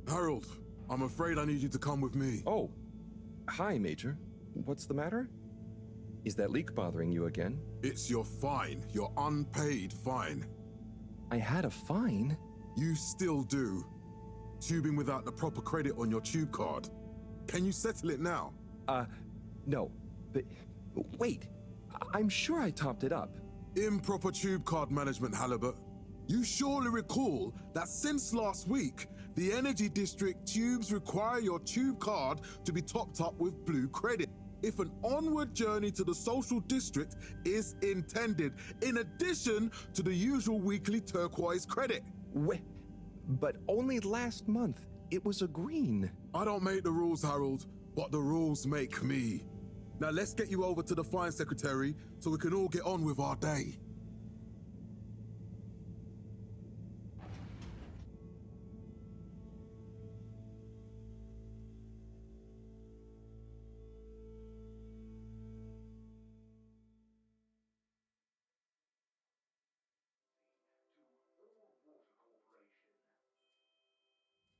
Harold, I'm afraid I need you to come with me. Oh, hi, Major. What's the matter? Is that leak bothering you again? It's your fine, your unpaid fine. I had a fine? You still do. Tubing without the proper credit on your tube card. Can you settle it now? No. But wait, I'm sure I topped it up. Improper tube card management, Halibut. You surely recall that since last week, the Energy District tubes require your tube card to be topped up with blue credit if an onward journey to the social district is intended, in addition to the usual weekly turquoise credit. But only last month, it was a green. I don't make the rules, Harold, but the rules make me. Now let's get you over to the fine secretary so we can all get on with our day.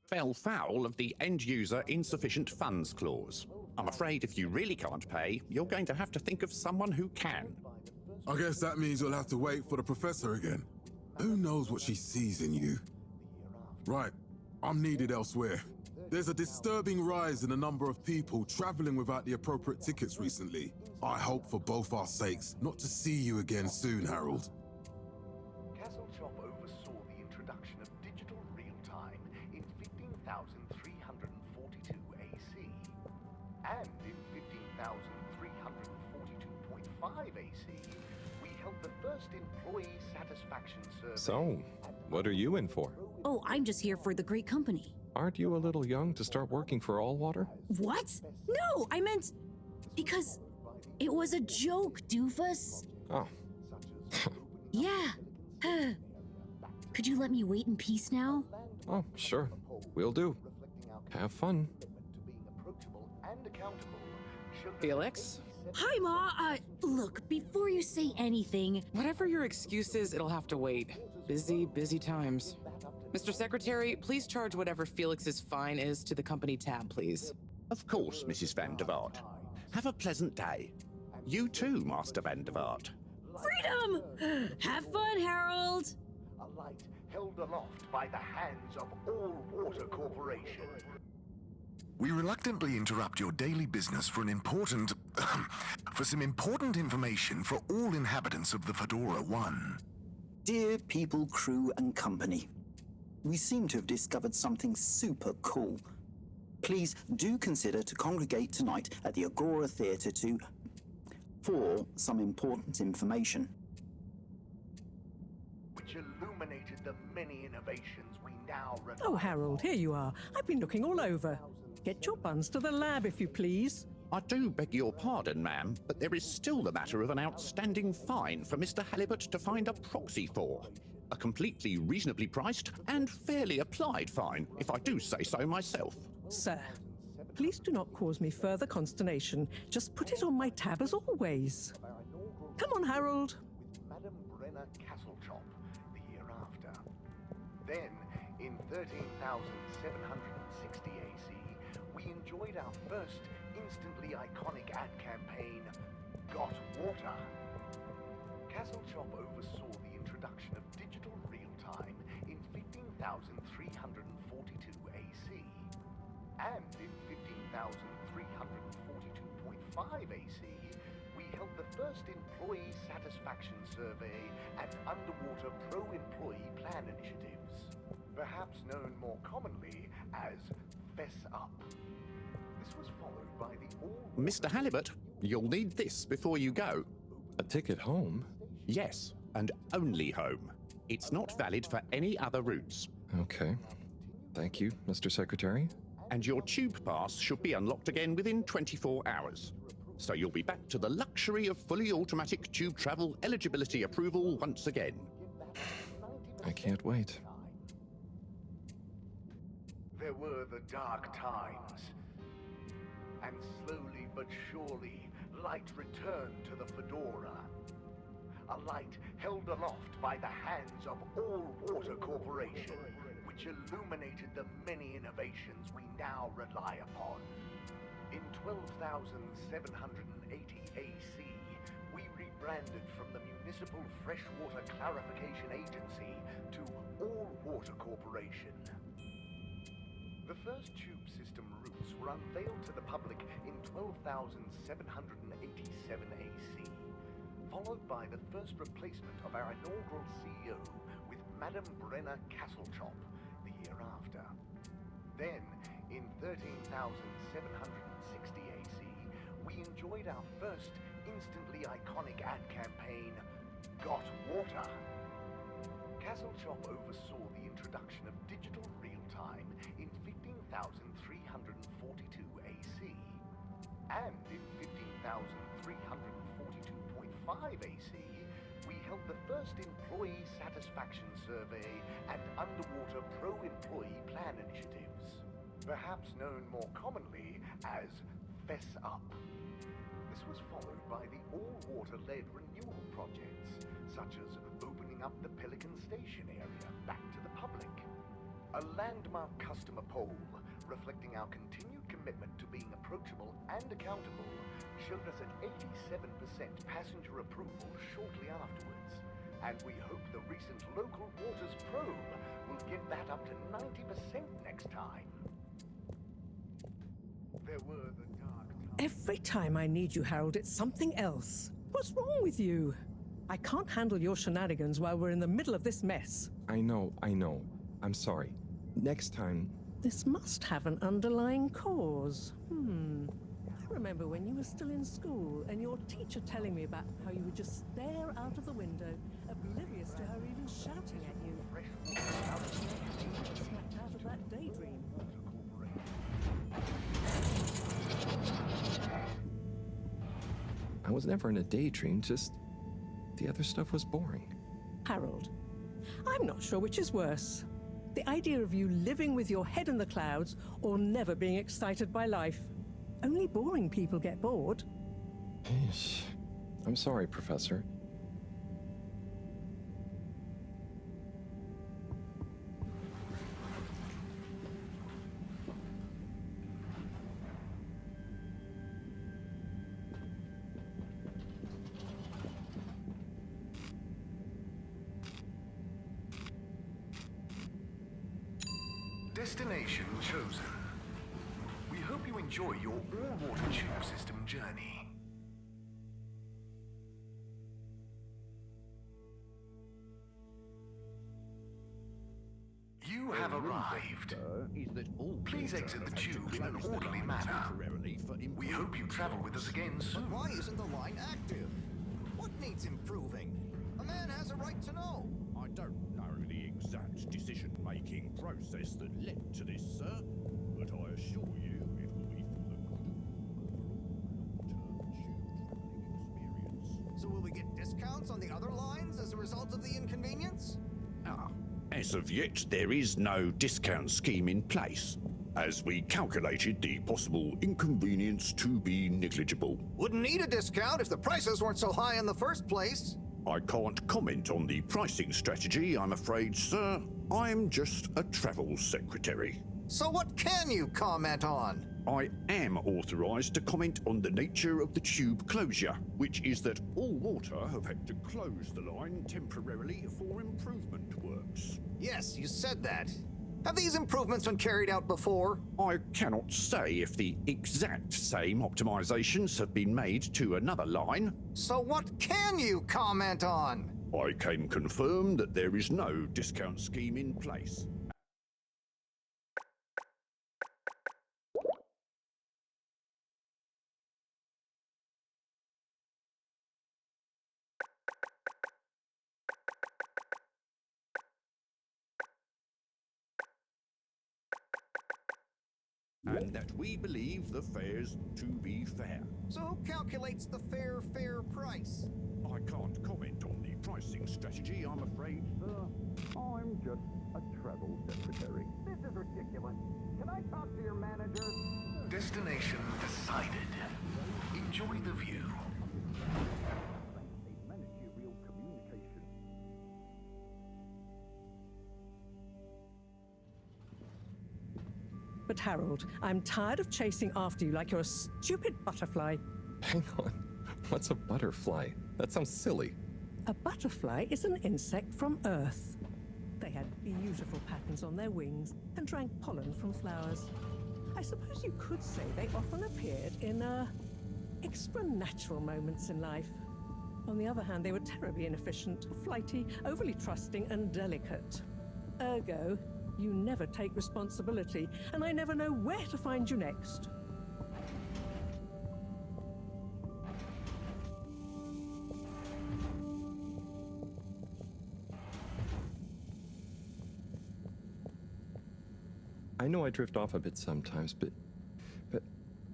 Fell foul of the end-user insufficient funds clause. I'm afraid if you really can't pay, you're going to have to think of someone who can. I guess that means you'll have to wait for the professor again. Who knows what she sees in you? Right, I'm needed elsewhere. There's a disturbing rise in the number of people traveling without the appropriate tickets recently. I hope for both our sakes not to see you again soon, Harold. Castlechop oversaw the introduction of digital real-time in 15,342 AC, and in 15,342.5 AC, we held the first employee satisfaction survey. So, what are you in for? Oh, I'm just here for the great company. Aren't you a little young to start working for Allwater? What? No, I meant because it was a joke, doofus. Oh. Yeah. Could you let me wait in peace now? Oh, sure. Will do. Have fun. Felix? Hi, Ma. Look, before you say anything... Whatever your excuse is, it'll have to wait. Busy times. Mr. Secretary, please charge whatever Felix's fine is to the company tab, please. Of course, Mrs. Van der Vaart. Have a pleasant day. You too, Master Van der Vaart. Freedom! Have fun, Harold! A light held aloft by the hands of All Water Corporation. We reluctantly interrupt your daily business for some important information for all inhabitants of the Fedora 1. Dear people, crew, and company, we seem to have discovered something super cool. Please do consider to congregate tonight at the Agora Theatre for some important information. Which illuminated the many innovations we now rely Oh, Harold, here you are. I've been looking all over. Get your buns to the lab, if you please. I do beg your pardon, ma'am, but there is still the matter of an outstanding fine for Mr. Halibut to find a proxy for. A completely reasonably priced and fairly applied fine, if I do say so myself. Sir, please do not cause me further consternation. Just put it on my tab as always. Come on, Harold. with Madame Brenner Castlechop the year after. Then, in 13,760 AC, we enjoyed our first instantly iconic ad campaign, Got Water. Castlechop oversaw the introduction of digital real-time in 15,342 AC, and in 15,342.5 AC, we held the first employee satisfaction survey and underwater pro-employee plan initiatives, perhaps known more commonly as Fess Up. This was followed by the all... Mr. Halibut, you'll need this before you go. A ticket home? Yes, and only home. It's not valid for any other routes. Okay. Thank you, Mr. Secretary. And your tube pass should be unlocked again within 24 hours. So you'll be back to the luxury of fully automatic tube travel eligibility approval once again. I can't wait. There were the dark times. And slowly but surely, light returned to the Fedora. A light held aloft by the hands of All Water Corporation, which which illuminated the many innovations we now rely upon. In 12,780 AC, we rebranded from the Municipal Freshwater Clarification Agency to All Water Corporation. The first tube system routes were unveiled to the public in 12,787 AC, followed by the first replacement of our inaugural CEO with Madame Brenna Castlechop the year after. Then, in 13,760 AC, we enjoyed our first instantly iconic ad campaign, Got Water. Castlechop oversaw the introduction of digital real-time in 15,342 AC. And in 15,342.5 AC, we held the first employee satisfaction survey and underwater pro-employee plan initiatives, perhaps known more commonly as Fess Up. This was followed by the all-water-led renewal projects, such as opening up the Pelican Station area back to the public. A landmark customer poll, reflecting our continued commitment to being approachable and accountable, showed us an 87% passenger approval shortly afterwards. And we hope the recent local waters probe will get that up to 90% next time. There were the dark times. Every time I need you, Harold, it's something else. What's wrong with you? I can't handle your shenanigans while we're in the middle of this mess. I know. I'm sorry. Next time. This must have an underlying cause. I remember when you were still in school and your teacher telling me about how you would just stare out of the window, oblivious to her even shouting at you. Snapped out of that daydream. I was never in a daydream, just the other stuff was boring. Harold, I'm not sure which is worse. The idea of you living with your head in the clouds or never being excited by life. Only boring people get bored. I'm sorry, Professor. Destination chosen. We hope you enjoy your all-water tube system journey. You have arrived. Please exit the tube in an orderly manner. We hope you travel with us again soon. Why isn't the line active? What needs improving? A man has a right to know. I don't know the exact decision-making process that led to this, sir, but I assure you it will be for the good of long-term tube traveling experience. So will we get discounts on the other lines as a result of the inconvenience? As of yet, there is no discount scheme in place, as we calculated the possible inconvenience to be negligible. Wouldn't need a discount if the prices weren't so high in the first place. I can't comment on the pricing strategy, I'm afraid, sir. I'm just a travel secretary. So what can you comment on? I am authorized to comment on the nature of the tube closure, which is that all water have had to close the line temporarily for improvement works. Yes, you said that. Have these improvements been carried out before? I cannot say if the exact same optimizations have been made to another line. So what can you comment on? I can confirm that there is no discount scheme in place. And that we believe the fares to be fair. So who calculates the fair price? I can't comment on the pricing strategy, I'm afraid, sir. I'm just a travel secretary. This is ridiculous. Can I talk to your manager? Destination decided. Enjoy the view. Managerial communication. But Harold, I'm tired of chasing after you like you're a stupid butterfly. Hang on. What's a butterfly? That sounds silly. A butterfly is an insect from Earth. They had beautiful patterns on their wings and drank pollen from flowers. I suppose you could say they often appeared in, extra natural moments in life. On the other hand, they were terribly inefficient, flighty, overly trusting, and delicate. Ergo, you never take responsibility, and I never know where to find you next. I know I drift off a bit sometimes, but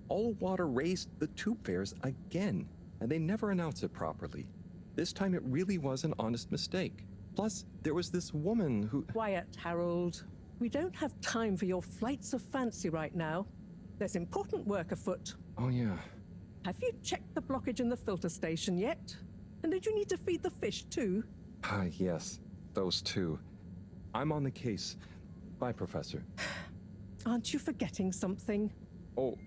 All Water raised the tube fares again, and they never announce it properly. This time it really was an honest mistake. Plus, there was this woman who... Quiet, Harold. We don't have time for your flights of fancy right now. There's important work afoot. Oh, yeah. Have you checked the blockage in the filter station yet? And did you need to feed the fish too? Ah, yes. Those two. I'm on the case. Bye, Professor. Aren't you forgetting something? Oh,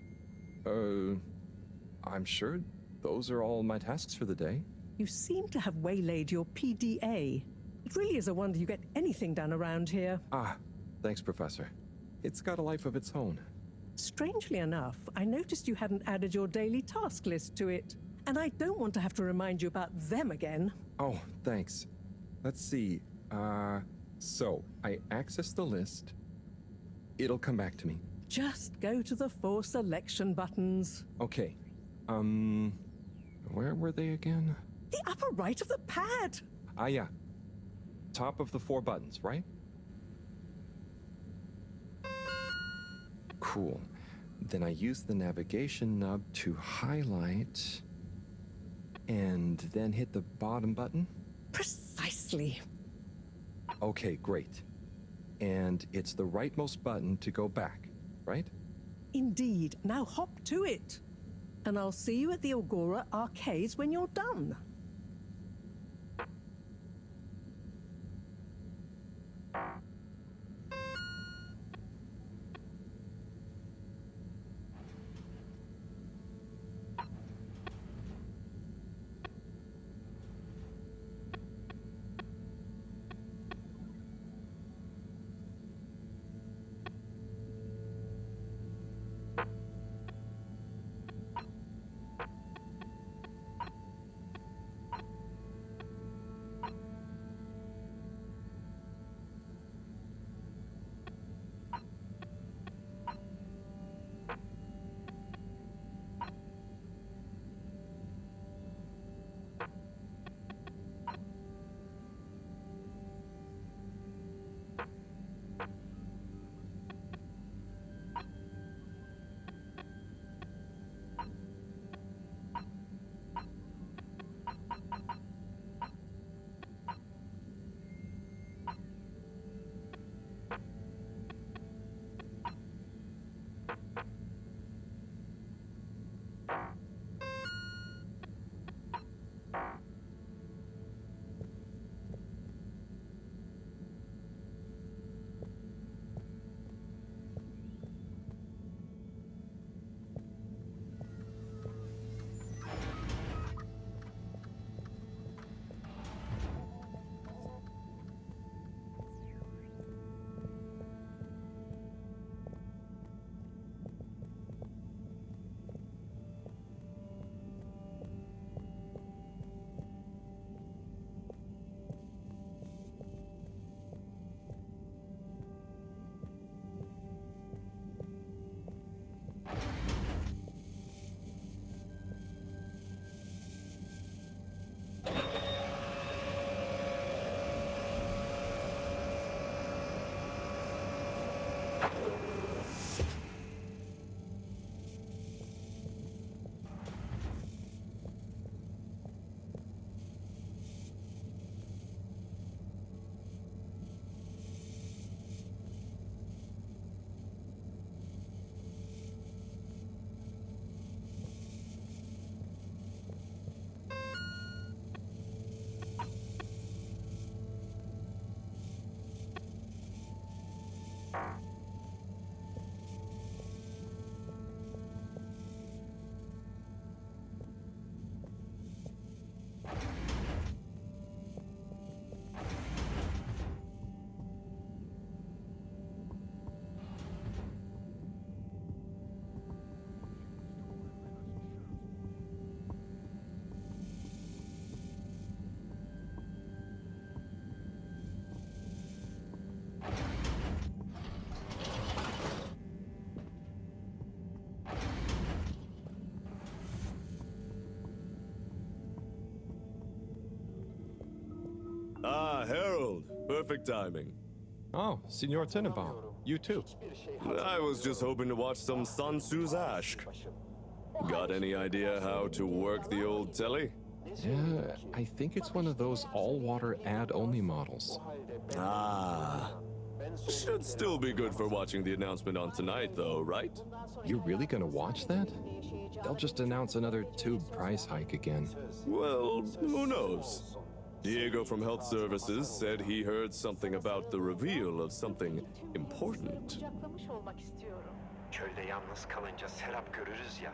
I'm sure those are all my tasks for the day. You seem to have waylaid your PDA. It really is a wonder you get anything done around here. Ah, thanks, Professor. It's got a life of its own. Strangely enough, I noticed you hadn't added your daily task list to it. And I don't want to have to remind you about them again. Oh, thanks. Let's see. So, I access the list. It'll come back to me. Just go to the 4 selection buttons. Okay. Where were they again? The upper right of the pad. Ah, yeah. Top of the 4 buttons, right? Cool. Then I use the navigation nub to highlight and then hit the bottom button. Precisely. Okay, great. And it's the rightmost button to go back, right? Indeed. Now hop to it. And I'll see you at the Agora arcades when you're done. Perfect timing. Oh, Signor Tenenbaum, you too. I was just hoping to watch some Sun Tzu's Ash. Got any idea how to work the old telly? Yeah, I think it's one of those all-water ad-only models. Ah. Should still be good for watching the announcement on tonight, though, right? You're really gonna watch that? They'll just announce another tube price hike again. Well, who knows? Diego from Health Services said he heard something about the reveal of something important. Köyde yalnız kalınca serap görürüz ya.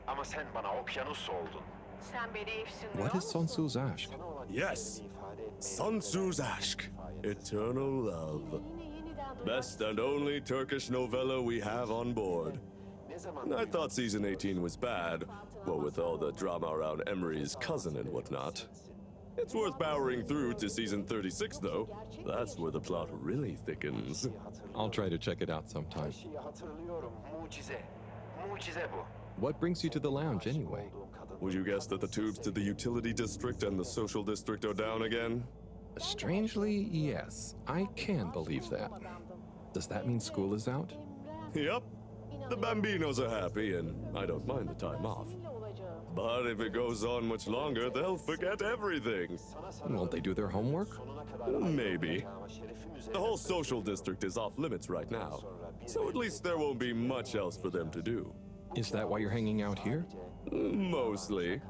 Ama sen bana okyanus oldun. What is Sun Tzu's Ash? Yes, Sun Tzu's Aşk, Eternal Love. Best and only Turkish novella we have on board. I thought season 18 was bad, well, with all the drama around Emery's cousin and whatnot. It's worth powering through to season 36, though. That's where the plot really thickens. I'll try to check it out sometime. What brings you to the lounge, anyway? Would you guess that the tubes to the utility district and the social district are down again? Strangely, yes. I can believe that. Does that mean school is out? Yep. The Bambinos are happy, and I don't mind the time off. But if it goes on much longer, they'll forget everything. Won't they do their homework? Maybe. The whole social district is off limits right now, so at least there won't be much else for them to do. Is that why you're hanging out here? Mostly.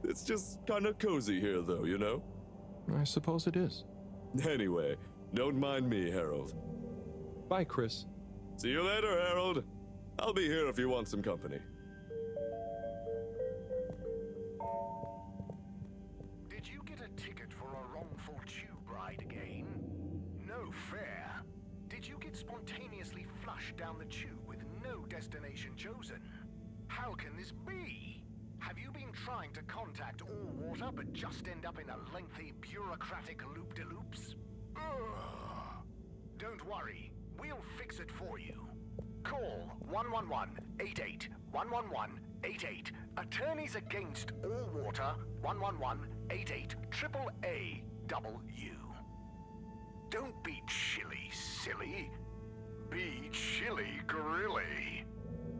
It's just kind of cozy here, though, you know? I suppose it is. Anyway, don't mind me, Harold. Bye, Chris. See you later, Harold. I'll be here if you want some company. Did you get a ticket for a wrongful tube ride again? No fare. Did you get spontaneously flushed down the tube with no destination chosen? How can this be? Have you been trying to contact All Water but just end up in a lengthy bureaucratic loop-de-loops? Ugh. Don't worry, we'll fix it for you. Call 111-88 111-88. Attorneys Against All Water 111-88 AAA-W. Don't be chilly, silly. Be chilly grilly.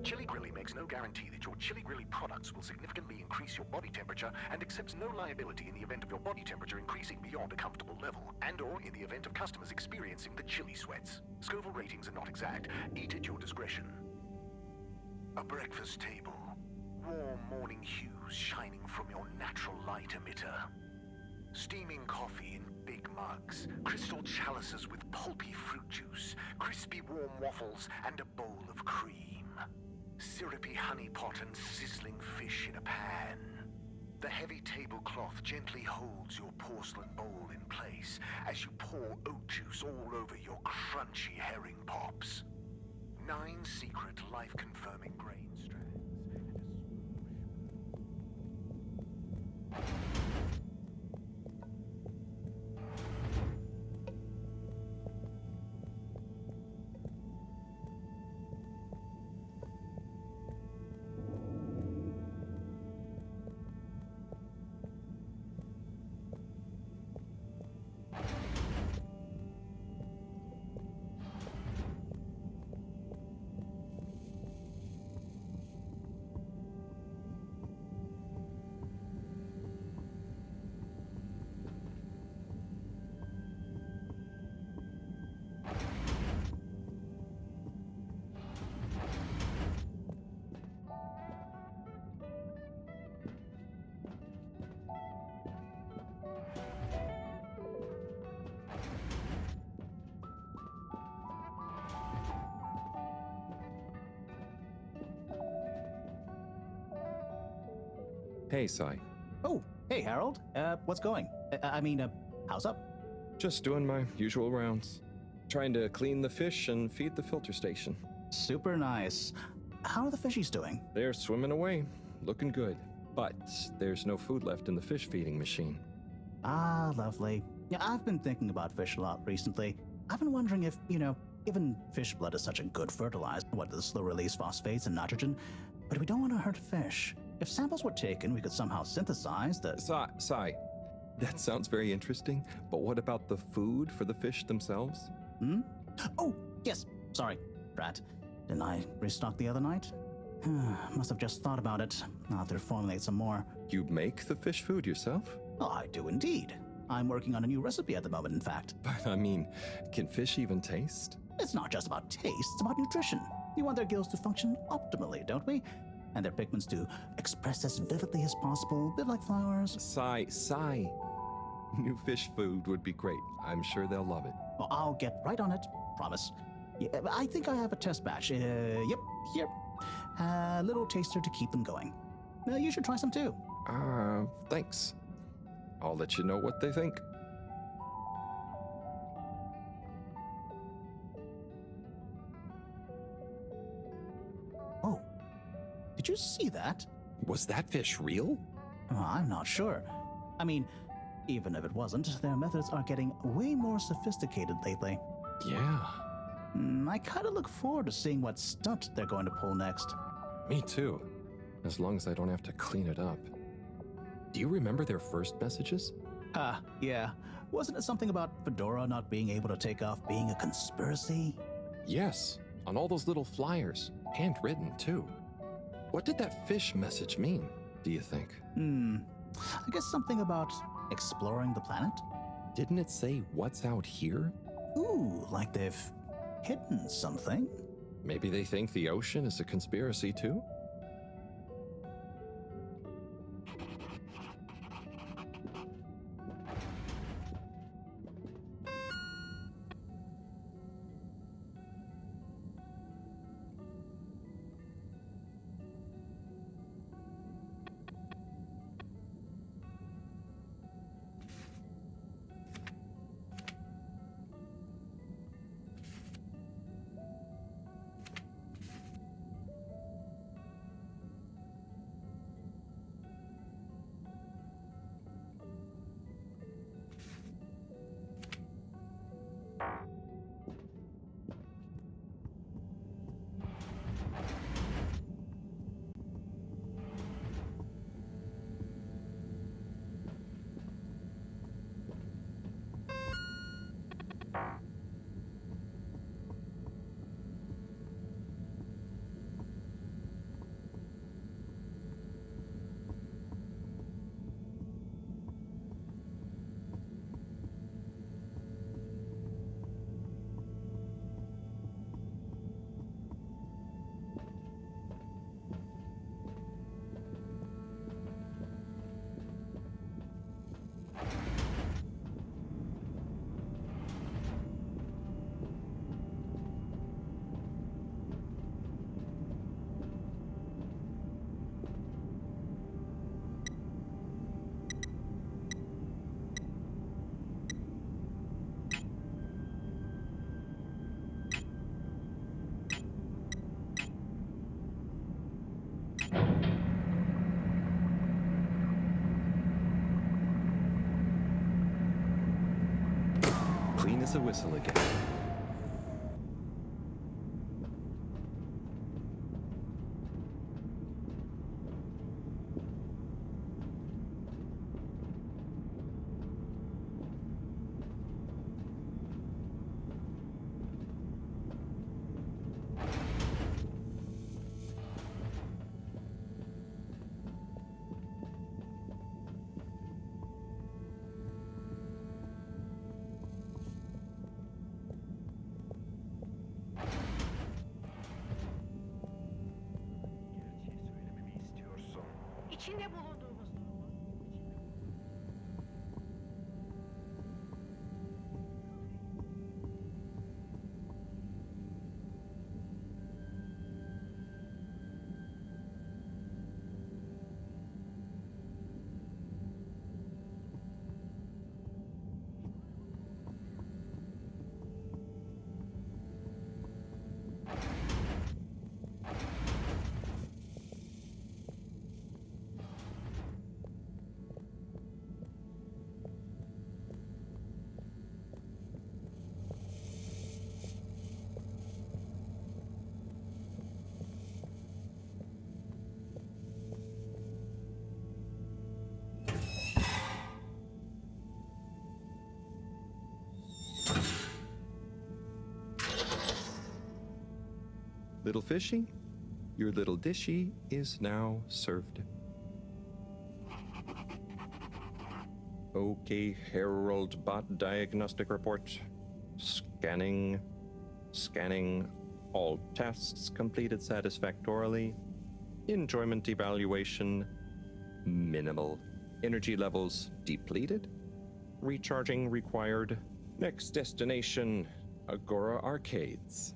Chili Grilly makes no guarantee that your Chili Grilly products will significantly increase your body temperature and accepts no liability in the event of your body temperature increasing beyond a comfortable level, and/or in the event of customers experiencing the chili sweats. Scoville ratings are not exact. Eat at your discretion. A breakfast table. Warm morning hues shining from your natural light emitter. Steaming coffee in big mugs, crystal chalices with pulpy fruit juice, crispy warm waffles, and a bowl of cream. Syrupy honey pot and sizzling fish in a pan. The heavy tablecloth gently holds your porcelain bowl in place as you pour oat juice all over your crunchy herring pops. 9 secret life-confirming grain strands. Hey, Sai. Oh, hey, Harold. What's going? How's up? Just doing my usual rounds. Trying to clean the fish and feed the filter station. Super nice. How are the fishies doing? They're swimming away, looking good. But there's no food left in the fish feeding machine. Ah, lovely. Yeah, I've been thinking about fish a lot recently. I've been wondering if, given fish blood is such a good fertilizer, what the slow-release phosphates and nitrogen, but we don't want to hurt fish. If samples were taken, we could somehow synthesize the... Sai, That sounds very interesting, but what about the food for the fish themselves? Hmm? Oh, yes. Sorry, Brad. Didn't I restock the other night? Must have just thought about it. I'll have to formulate some more. You make the fish food yourself? Oh, I do indeed. I'm working on a new recipe at the moment, in fact. But I mean, can fish even taste? It's not just about taste, it's about nutrition. We want their gills to function optimally, don't we? And their pigments to express as vividly as possible, a bit like flowers. Sigh. New fish food would be great. I'm sure they'll love it. Well, I'll get right on it, promise. Yeah, I think I have a test batch. Yep, here. A little taster to keep them going. You should try some too. Thanks. I'll let you know what they think. Oh, did you see that? Was that fish real? I'm not sure. I mean, even if it wasn't, their methods are getting way more sophisticated lately. Yeah. I kind of look forward to seeing what stunt they're going to pull next. Me too. As long as I don't have to clean it up. Do you remember their first messages? Yeah. Wasn't it something about Fedora not being able to take off being a conspiracy? Yes, on all those little flyers. Handwritten, too. What did that fish message mean, do you think? I guess something about exploring the planet? Didn't it say what's out here? Ooh, like they've hidden something? Maybe they think the ocean is a conspiracy, too? Clean as a whistle again. İçinde bulunduğumuz little fishy? Your little dishy is now served. Okay, Herald Bot Diagnostic Report. Scanning. Scanning. All tests completed satisfactorily. Enjoyment evaluation. Minimal. Energy levels depleted. Recharging required. Next destination, Agora Arcades.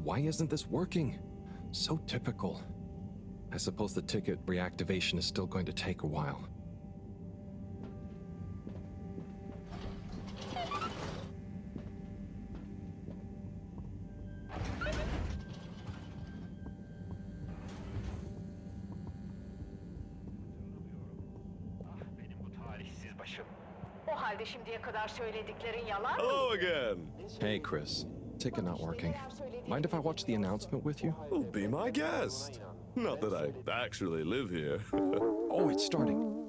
Why isn't this working? So typical. I suppose the ticket reactivation is still going to take a while. Hello again. Hey, Chris. Ticket not working. Mind if I watch the announcement with you? Well, be my guest. Not that I actually live here. Oh, it's starting.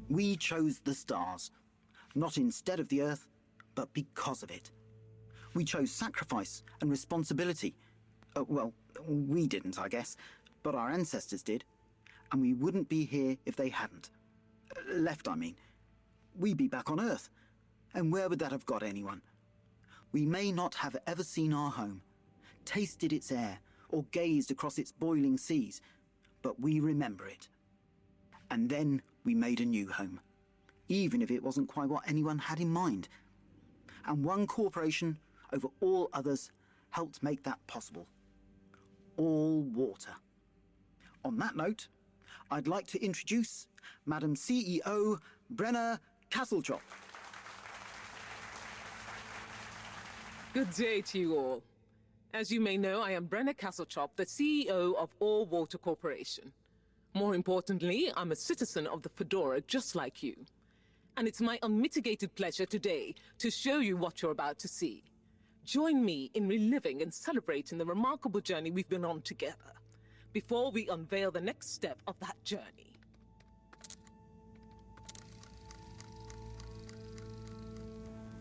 We chose the stars, not instead of the Earth, but because of it. We chose sacrifice and responsibility. Well, we didn't, I guess, but our ancestors did, and we wouldn't be here if they hadn't. Left, I mean. We'd be back on Earth, and where would that have got anyone? We may not have ever seen our home, tasted its air, or gazed across its boiling seas, but we remember it. And then we made a new home, even if it wasn't quite what anyone had in mind. And one corporation over all others helped make that possible. All water. On that note, I'd like to introduce Madam CEO Brenna Castletrop. Good day to you all. As you may know, I am Brenna Castletrop, the CEO of All Water Corporation. More importantly, I'm a citizen of the Fedora just like you. And it's my unmitigated pleasure today to show you what you're about to see. Join me in reliving and celebrating the remarkable journey we've been on together, before we unveil the next step of that journey.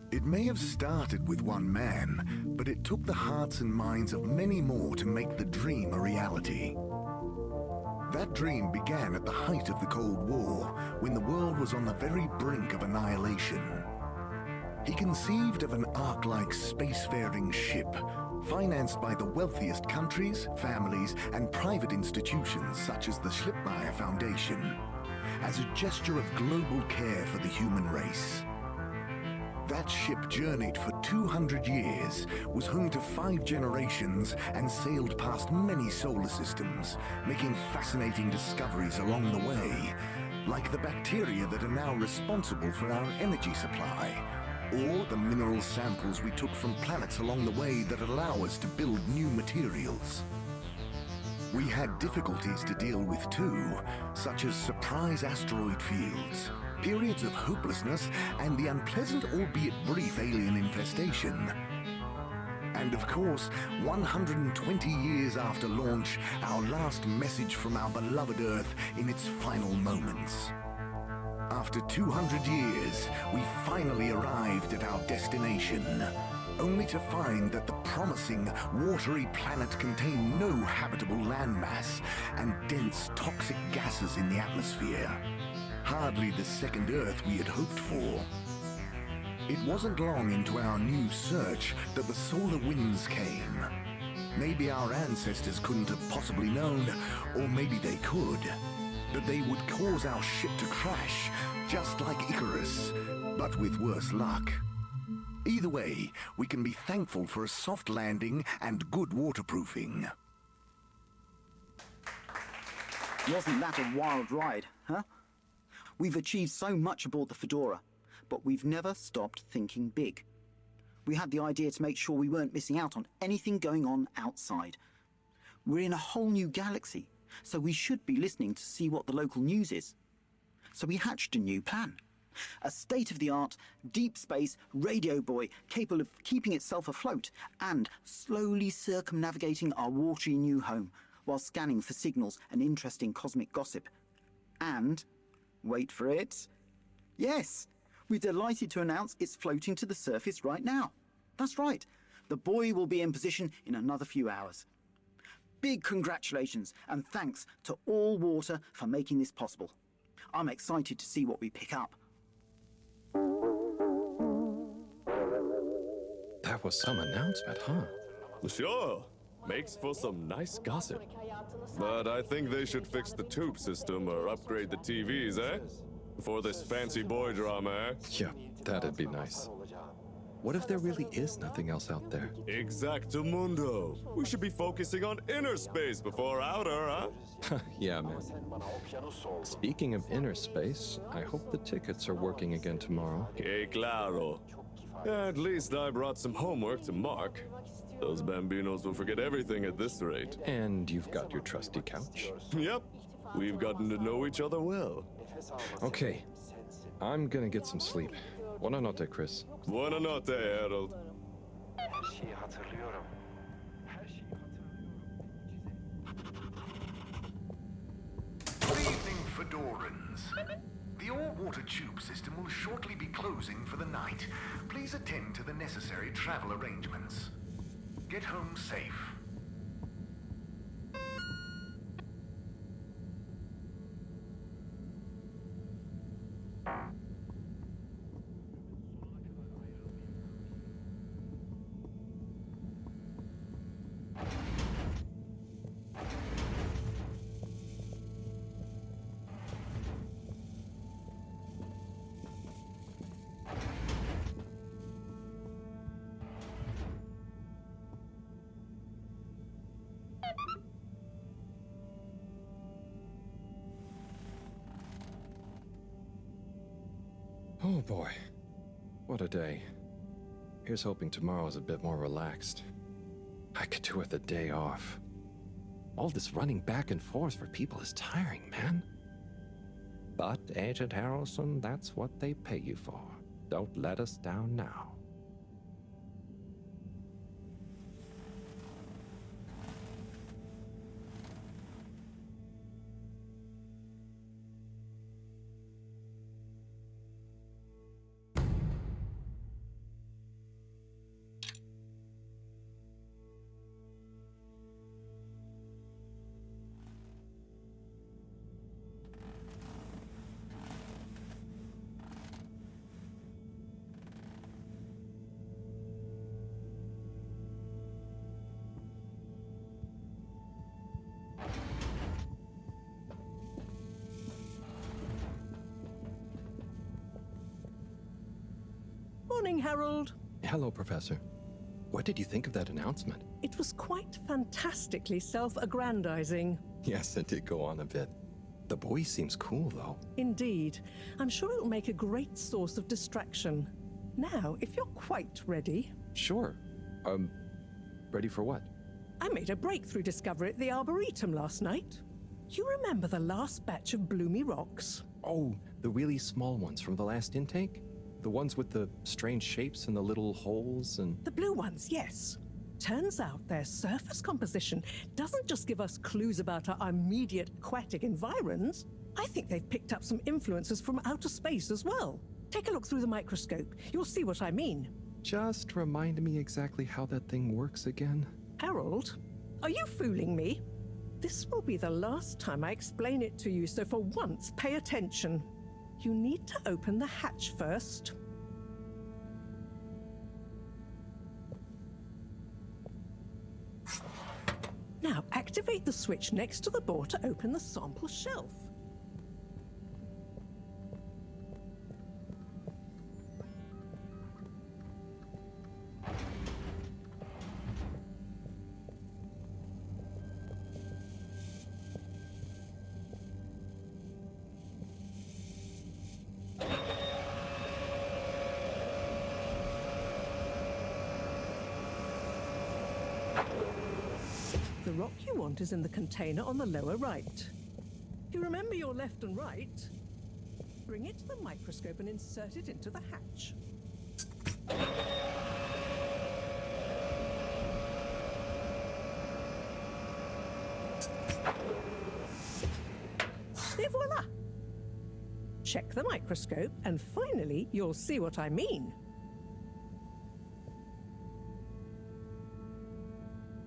It may have started with one man, but it took the hearts and minds of many more to make the dream a reality. That dream began at the height of the Cold War, when the world was on the very brink of annihilation. He conceived of an Ark-like spacefaring ship, financed by the wealthiest countries, families, and private institutions such as the Schlipmeyer Foundation, as a gesture of global care for the human race. That ship journeyed for 200 years, was home to 5 generations, and sailed past many solar systems, making fascinating discoveries along the way, like the bacteria that are now responsible for our energy supply, or the mineral samples we took from planets along the way that allow us to build new materials. We had difficulties to deal with too, such as surprise asteroid fields, periods of hopelessness, and the unpleasant albeit brief alien infestation. And of course, 120 years after launch, our last message from our beloved Earth in its final moments. After 200 years, we finally arrived at our destination, only to find that the promising, watery planet contained no habitable landmass and dense toxic gases in the atmosphere. Hardly the second Earth we had hoped for. It wasn't long into our new search that the solar winds came. Maybe our ancestors couldn't have possibly known, or maybe they could, that they would cause our ship to crash, just like Icarus, but with worse luck. Either way, we can be thankful for a soft landing and good waterproofing. Wasn't that a wild ride, huh? We've achieved so much aboard the Fedora, but we've never stopped thinking big. We had the idea to make sure we weren't missing out on anything going on outside. We're in a whole new galaxy, so we should be listening to see what the local news is. So we hatched a new plan. A state-of-the-art, deep space radio buoy capable of keeping itself afloat and slowly circumnavigating our watery new home while scanning for signals and interesting cosmic gossip. And, wait for it, yes, we're delighted to announce it's floating to the surface right now. That's right, the buoy will be in position in another few hours. Big congratulations and thanks to All Water for making this possible. I'm excited to see what we pick up. That was some announcement, huh? Sure. Makes for some nice gossip. But I think they should fix the tube system or upgrade the TVs, eh? For this fancy boy drama, eh? Yeah, that'd be nice. What if there really is nothing else out there? Exactamundo. We should be focusing on inner space before outer, huh? Yeah, man. Speaking of inner space, I hope the tickets are working again tomorrow. Que claro. At least I brought some homework to mark. Those bambinos will forget everything at this rate. And you've got your trusty couch. Yep. We've gotten to know each other well. Okay. I'm gonna get some sleep. Buona notte, Chris. Buona notte, Harold. Good evening, Fedorans. The all-water tube system will shortly be closing for the night. Please attend to the necessary travel arrangements. Get home safe. Oh boy. What a day. Here's hoping tomorrow's a bit more relaxed. I could do with a day off. All this running back and forth for people is tiring, man. But, Agent Harrelson, that's what they pay you for. Don't let us down now. Morning, Harold. Hello, Professor. What did you think of that announcement? It was quite fantastically self-aggrandizing. Yes, it did go on a bit. The buoy seems cool, though. Indeed. I'm sure it'll make a great source of distraction. Now, if you're quite ready, Sure. Ready for what? I made a breakthrough discovery at the Arboretum last night. You remember the last batch of bloomy rocks? Oh, the really small ones from the last intake? The ones with the strange shapes and the little holes and... The blue ones, yes. Turns out their surface composition doesn't just give us clues about our immediate aquatic environs. I think they've picked up some influences from outer space as well. Take a look through the microscope. You'll see what I mean. Just remind me exactly how that thing works again. Harold, are you fooling me? This will be the last time I explain it to you, so for once, pay attention. You need to open the hatch first. Now, activate the switch next to the board to open the sample shelf. The rock you want is in the container on the lower right. You remember your left and right? Bring it to the microscope and insert it into the hatch. Et voila! Check the microscope, and finally, you'll see what I mean.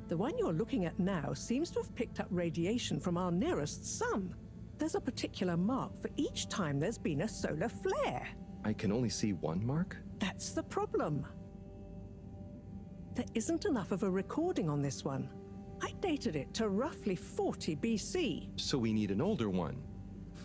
The one you're looking at now seems to have picked up radiation from our nearest sun. There's a particular mark for each time there's been a solar flare. I can only see one mark? That's the problem. There isn't enough of a recording on this one. I dated it to roughly 40 BC. So we need an older one.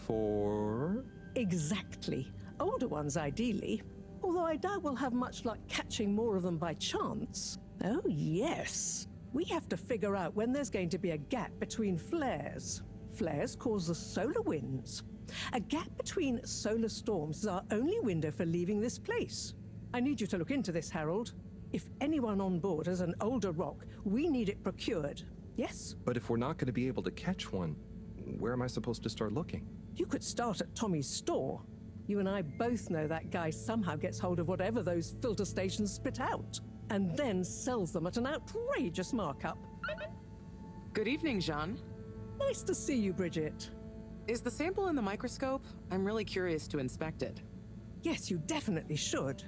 For... Exactly. Older ones, ideally. Although I doubt we'll have much luck catching more of them by chance. Oh, yes. We have to figure out when there's going to be a gap between flares. Flares cause the solar winds. A gap between solar storms is our only window for leaving this place. I need you to look into this, Harold. If anyone on board has an older rock, we need it procured. Yes? But if we're not going to be able to catch one, where am I supposed to start looking? You could start at Tommy's store. You and I both know that guy somehow gets hold of whatever those filter stations spit out, and then sells them at an outrageous markup. Good evening, Jean. Nice to see you, Bridget. Is the sample in the microscope? I'm really curious to inspect it. Yes, you definitely should.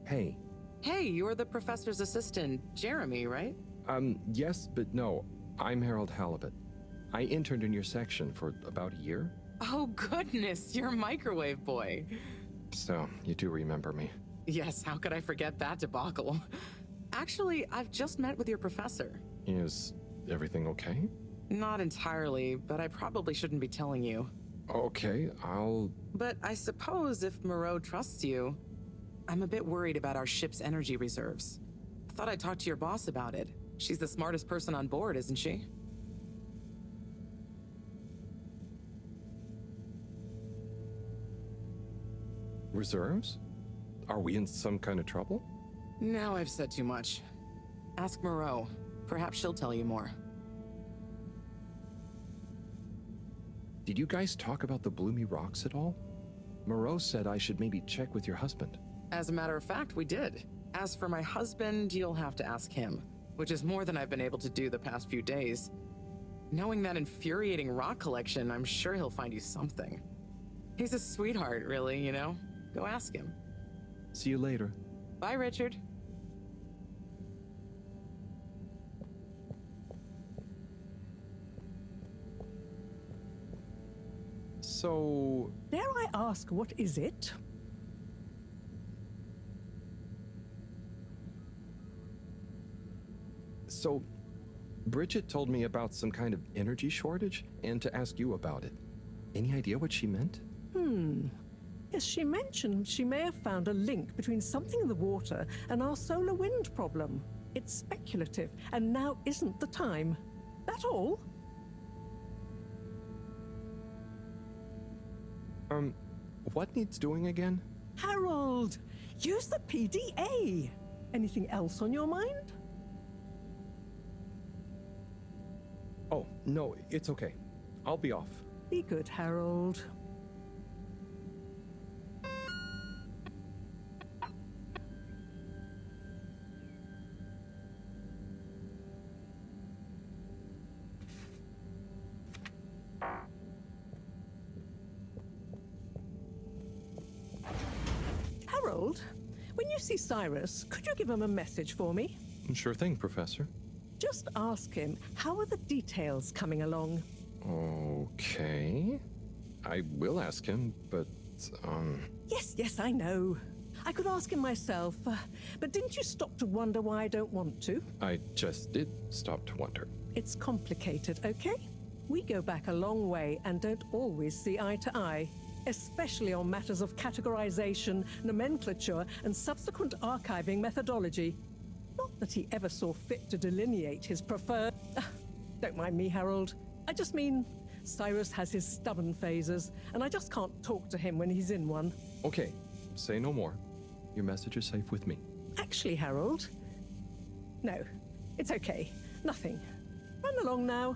Hey. Hey, you're the professor's assistant, Jeremy, right? Yes, but no. I'm Harold Halibut. I interned in your section for about a year. Oh, goodness, you're microwave boy. So, you do remember me. Yes, how could I forget that debacle? Actually, I've just met with your professor. Is everything okay? Not entirely, but I probably shouldn't be telling you. Okay, I'll... But I suppose if Moreau trusts you, I'm a bit worried about our ship's energy reserves. I thought I'd talk to your boss about it. She's the smartest person on board, isn't she? Reserves? Are we in some kind of trouble? Now I've said too much. Ask Moreau. Perhaps she'll tell you more. Did you guys talk about the bloomy rocks at all? Moreau said I should maybe check with your husband. As a matter of fact, we did. As for my husband, you'll have to ask him, which is more than I've been able to do the past few days. Knowing that infuriating rock collection, I'm sure he'll find you something. He's a sweetheart, really, you know? Go ask him. See you later. Bye, Richard. So... Dare I ask, what is it? So, Bridget told me about some kind of energy shortage and to ask you about it. Any idea what she meant? Yes, she mentioned she may have found a link between something in the water and our solar wind problem. It's speculative, and now isn't the time. That all? What needs doing again? Harold, use the PDA. Anything else on your mind? Oh, no, it's okay. I'll be off. Be good, Harold. Harold, when you see Cyrus, could you give him a message for me? Sure thing, Professor. Just ask him, how are the details coming along? Okay. I will ask him, but, Yes, I know. I could ask him myself, but didn't you stop to wonder why I don't want to? I just did stop to wonder. It's complicated, okay? We go back a long way and don't always see eye to eye, especially on matters of categorization, nomenclature, and subsequent archiving methodology. Not that he ever saw fit to delineate his preferred... Don't mind me, Harold. I just mean, Cyrus has his stubborn phases, and I just can't talk to him when he's in one. Okay, say no more. Your message is safe with me. Actually, Harold... No, it's okay. Nothing. Run along now.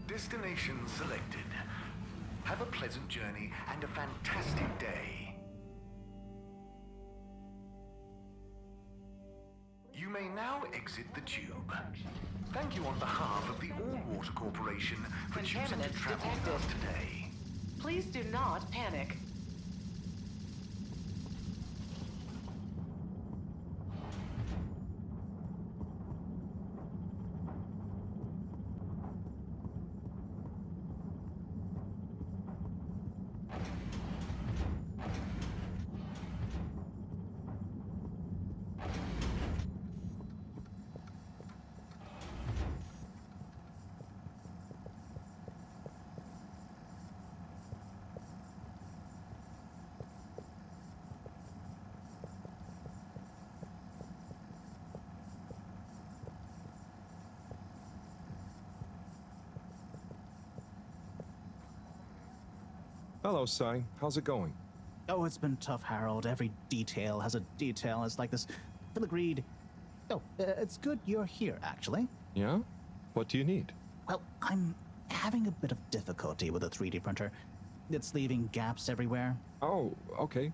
Destination selected. Have a pleasant journey and a fantastic day. You may now exit the tube. Thank you on behalf of the All Water Corporation for choosing to travel with us today. Please do not panic. Hello, Sai. How's it going? Oh, it's been tough, Harold. Every detail has a detail. It's like this filigreed. Oh, it's good you're here, actually. Yeah? What do you need? Well, I'm having a bit of difficulty with a 3D printer. It's leaving gaps everywhere. Oh, okay.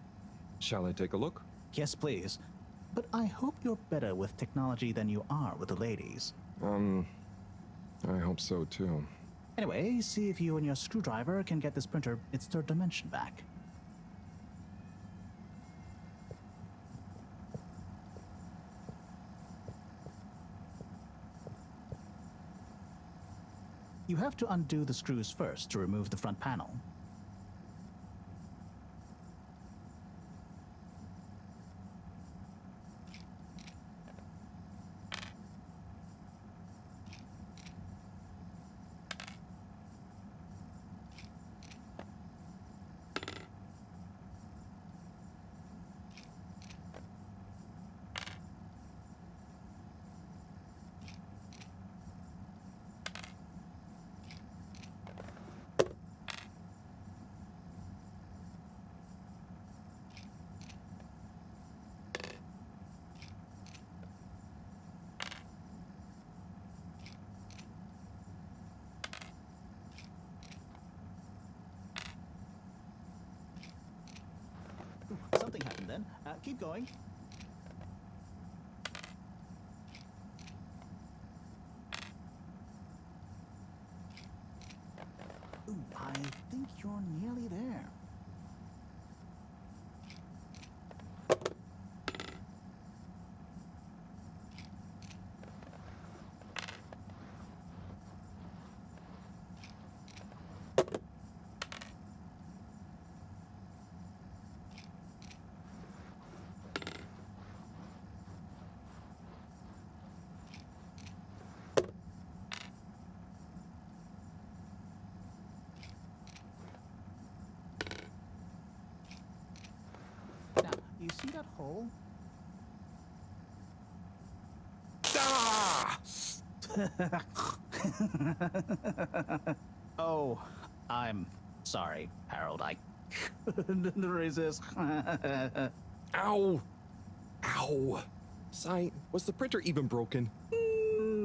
Shall I take a look? Yes, please. But I hope you're better with technology than you are with the ladies. I hope so, too. Anyway, see if you and your screwdriver can get this printer its third dimension back. You have to undo the screws first to remove the front panel. Something happened then. Keep going. Ooh, I think you're nearly there. Cole? Ah! Oh, I'm sorry, Harold. I couldn't resist. Ow! Ow! Sai, was the printer even broken?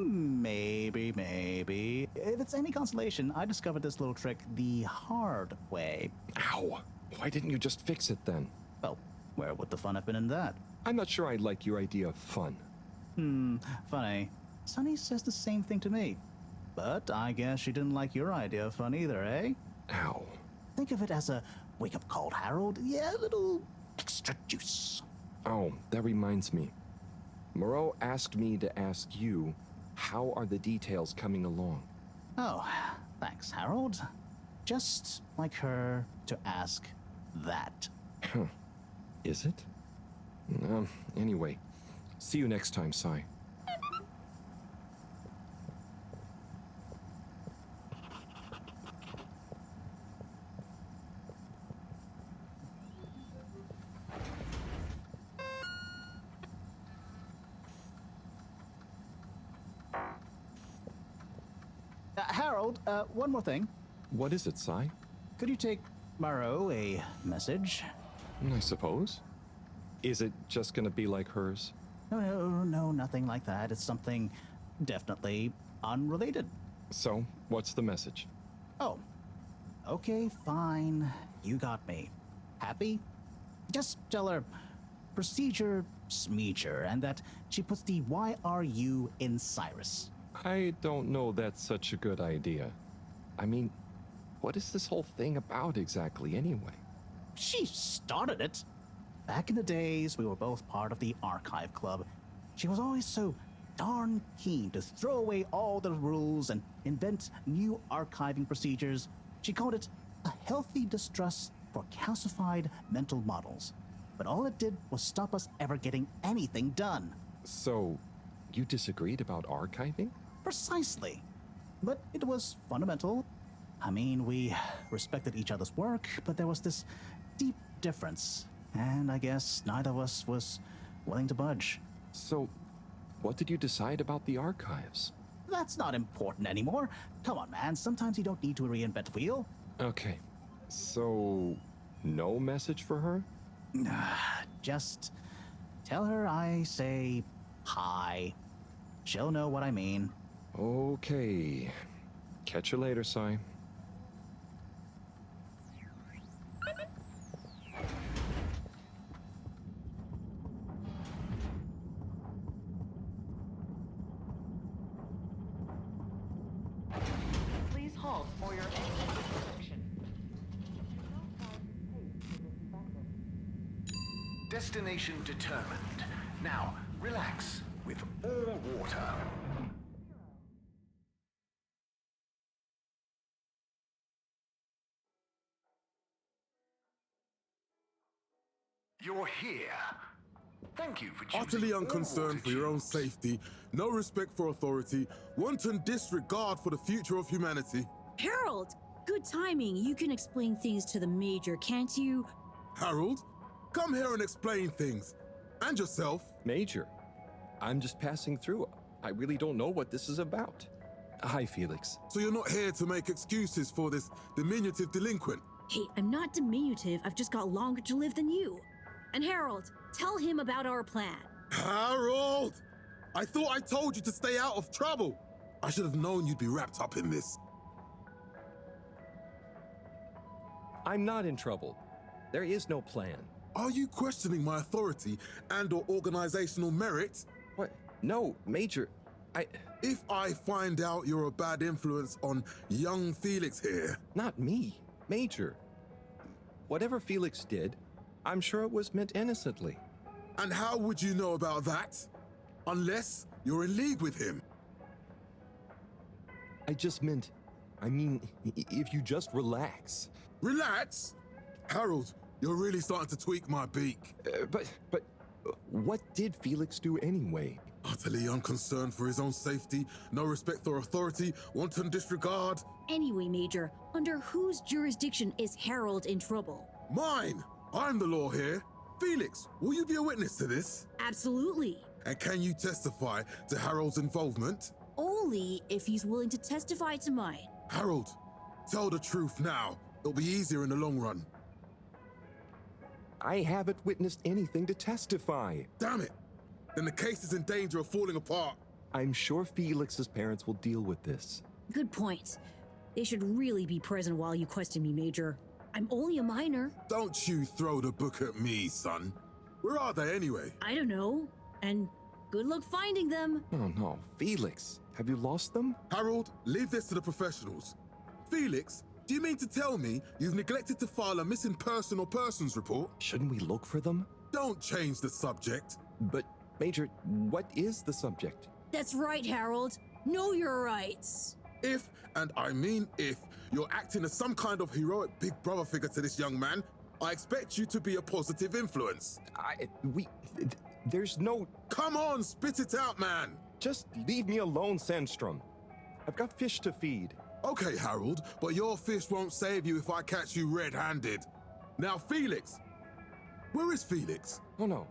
Maybe. If it's any consolation, I discovered this little trick the hard way. Ow! Why didn't you just fix it then? Well, where would the fun have been in that? I'm not sure I like your idea of fun. Funny. Sunny says the same thing to me. But I guess she didn't like your idea of fun either, eh? Ow. Think of it as a wake-up call, Harold. Yeah, a little extra juice. Oh, that reminds me. Moreau asked me to ask you, how are the details coming along? Oh, thanks, Harold. Just like her to ask that. Huh. Is it? Anyway, see you next time, Sai. Harold, one more thing. What is it, Sai? Could you take Moreau a message? I suppose. Is it just gonna be like hers? No, nothing like that. It's something definitely unrelated. So, what's the message? Oh, okay, fine. You got me. Happy? Just tell her procedure smeeger and that she puts the YRU in Cyrus. I don't know that's such a good idea. I mean, what is this whole thing about exactly anyway? She started it. Back in the days, we were both part of the Archive Club. She was always so darn keen to throw away all the rules and invent new archiving procedures. She called it a healthy distrust for calcified mental models. But all it did was stop us ever getting anything done. So, you disagreed about archiving? Precisely. But it was fundamental. I mean, we respected each other's work, but there was this deep difference. And I guess neither of us was willing to budge. So, what did you decide about the archives? That's not important anymore. Come on, man. Sometimes you don't need to reinvent the wheel. Okay. So, no message for her? Just tell her I say hi. She'll know what I mean. Okay. Catch you later, Sai. Please halt for your exit inspection. Destination determined. Now, relax with all water. You're here. Thank you for choosing Utterly all unconcerned water for your own tubes. safety, no respect for authority, wanton disregard for the future of humanity. Harold! Good timing. You can explain things to the Major, can't you? Harold, come here and explain things. And yourself. Major, I'm just passing through. I really don't know what this is about. Hi, Felix. So you're not here to make excuses for this diminutive delinquent? Hey, I'm not diminutive. I've just got longer to live than you. And Harold, tell him about our plan. Harold! I thought I told you to stay out of trouble. I should have known you'd be wrapped up in this. I'm not in trouble. There is no plan. Are you questioning my authority and/or organizational merit? What? No, Major. If I find out you're a bad influence on young Felix here... Not me. Major. Whatever Felix did, I'm sure it was meant innocently. And how would you know about that? Unless you're in league with him. I mean, if you just relax. Relax? Harold, you're really starting to tweak my beak. But what did Felix do anyway? Utterly unconcerned for his own safety, no respect for authority, wanton disregard. Anyway, Major, under whose jurisdiction is Harold in trouble? Mine! I'm the law here. Felix, will you be a witness to this? Absolutely. And can you testify to Harold's involvement? Only if he's willing to testify to mine. Harold, tell the truth now. It'll be easier in the long run. I haven't witnessed anything to testify. Damn it! Then the case is in danger of falling apart. I'm sure Felix's parents will deal with this. Good point. They should really be present while you question me, Major. I'm only a minor. Don't you throw the book at me, son. Where are they anyway? I don't know. And good luck finding them. Oh no, Felix, have you lost them? Harold, leave this to the professionals. Felix, do you mean to tell me you've neglected to file a missing person or persons report? Shouldn't we look for them? Don't change the subject. But, Major, what is the subject? That's right, Harold. Know your rights. If, and I mean if, you're acting as some kind of heroic big brother figure to this young man, I expect you to be a positive influence. There's no... Come on, spit it out, man! Just leave me alone, Sandstrom. I've got fish to feed. Okay, Harold, but your fish won't save you if I catch you red-handed. Now, Felix! Where is Felix? Oh no.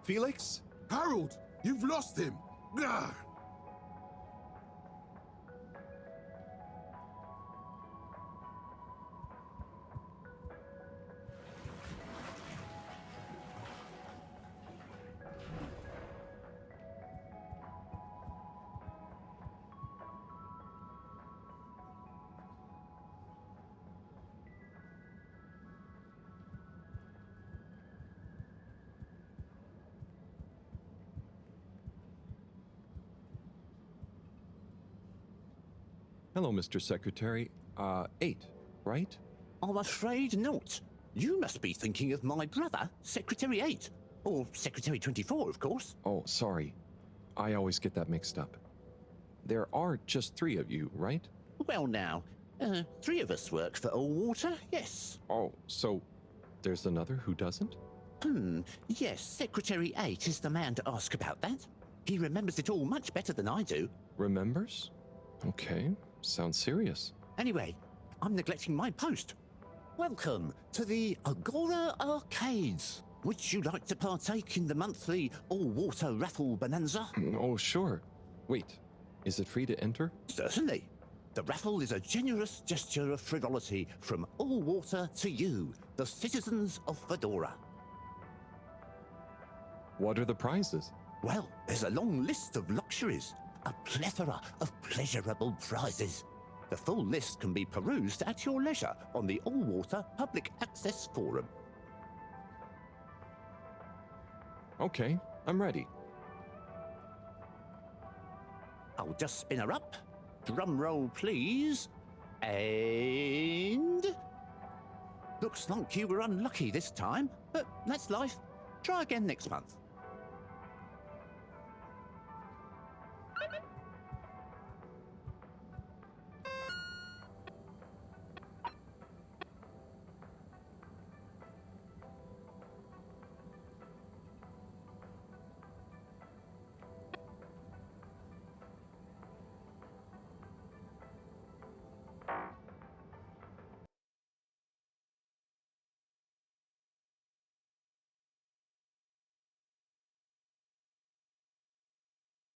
Felix? Harold, you've lost him! Gah! Hello, Mr. Secretary. 8, right? I'm afraid not. You must be thinking of my brother, Secretary 8. Or Secretary 24, of course. Oh, sorry. I always get that mixed up. There are just 3 of you, right? Well now, 3 of us work for Allwater, yes. Oh, so there's another who doesn't? Yes, Secretary 8 is the man to ask about that. He remembers it all much better than I do. Remembers? Okay, sounds serious. Anyway, I'm neglecting my post. Welcome to the Agora Arcades. Would you like to partake in the monthly all-water raffle bonanza? Oh, sure. Wait, is it free to enter? Certainly. The raffle is a generous gesture of frivolity from Allwater to you, the citizens of Fedora. What are the prizes? Well, there's a long list of luxuries, a plethora of pleasurable prizes. The full list can be perused at your leisure on the Allwater Public Access Forum. Okay, I'm ready. I'll just spin her up. Drum roll, please. And... Looks like you were unlucky this time, but that's life. Try again next month.